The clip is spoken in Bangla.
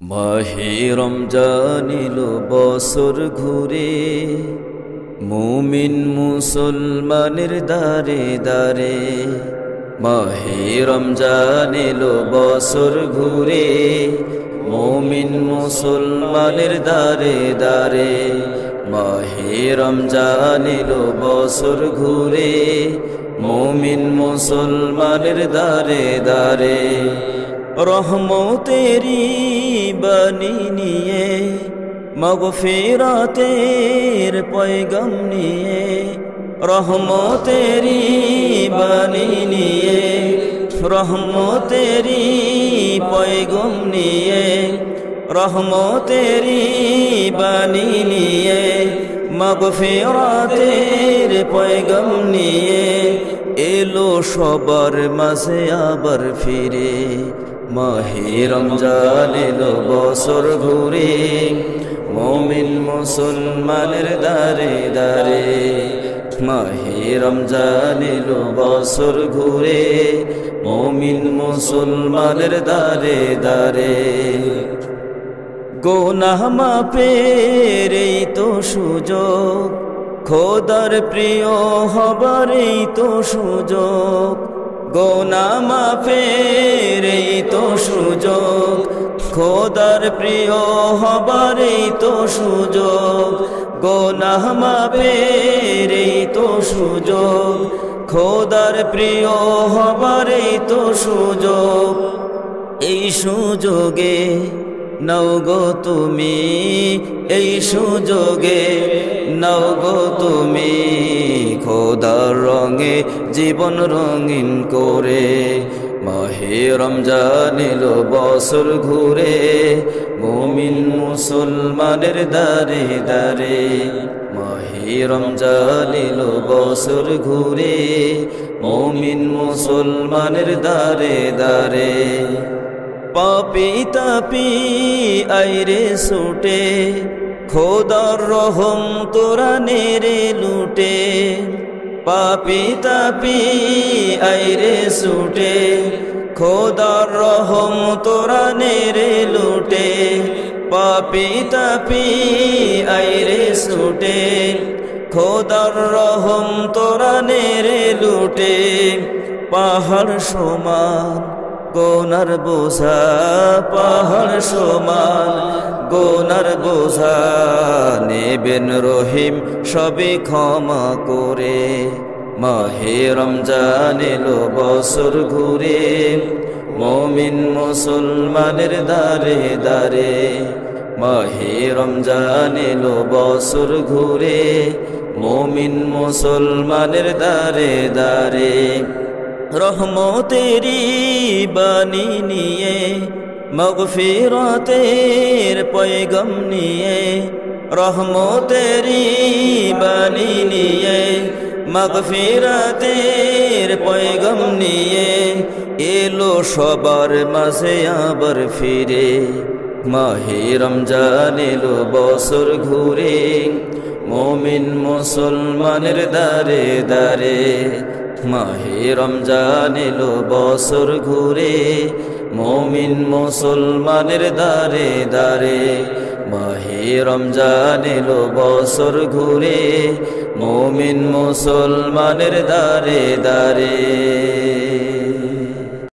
মাহে রমজান এলো বছর ঘুরে, মুমিন মুসলমানের দারে দারে। মাহে রমজান এলো বছর ঘুরে, মুমিন মুসলমানের দারে দারে। মাহে রমজান এলো বছর ঘুরে, মুমিন মুসলমানের দারে দারে। রহমতেরি বাণী নিয়ে, মাগফিরাতের পয়গাম নিয়ে, রহমতেরি বাণী নিয়ে, রহমতেরি পয়গাম নিয়ে, রহমতেরি বাণী নিয়ে, মাগফিরাতের পয়গাম নিয়ে এলো সবার মাঝে আবার ফিরে। মাহে রমজান এলো বছর ঘুরে, মুমিন মুসলমানের দারে দারে। মাহে রমজান এলো বছর ঘুরে, মুমিন মুসলমানের দারে দারে। গুনাহ মাফের এই তো সুযোগ, খোদার প্রিয় হবার এই তো সুযোগ। গুনাহ মাফের এই তো সুযোগ, খোদার প্রিয় হবার এই তো সুযোগ। গুনাহ মাফের এই তো সুযোগ, খোদার প্রিয় হবার এই তো সুযোগ। এই সুযোগে নাও গো তুমি, এই সুযোগে নাও গো তুমি, খোদার রঙে জীবন রঙিন করে। মাহে রমজান এলো বছর ঘুরে, মুমিন মুসলমানের দারে দারে। মাহে রমজান এলো বছর ঘুরে, মুমিন মুসলমানের দারে দারে। পাপি তাপি আইরে ছুটে, খোদার রহম তোরা নেরে লুটে। পাপি তাপি আইরে ছুটে, খোদার রহম তোরা নেরে লুটে। পাপি তাপি আইরে ছুটে, খোদার রহম তোরা নেরে লুটে। পাহাড় সমান গুনার বোঝা, পাহাড় সমান গুনার বোঝা, নেবেন রহিম সবে ক্ষমা করে। মাহে রমজান এলো বছর ঘুরে, মুমিন মুসলমানের দারে দারে। মাহে রমজান এলো বছর ঘুরে, মুমিন মুসলমানের দারে দারে। রহমতেরি বাণী নিয়ে, মাগফিরাতের পয়গাম নিয়ে, রহমতেরি বাণী নিয়ে, মাগফিরাতের পয়গাম নিয়ে এলো সবার মাঝে আবার ফিরে। মাহে রমজান এলো বছর ঘুরে, মুমিন মুসলমানের দারে দারে। মাহে রমজান এলো বছর ঘুরে, মুমিন মুসলমানের দারে দারে। মাহে রমজান এলো বছর ঘুরে, মুমিন মুসলমানের দারে দারে।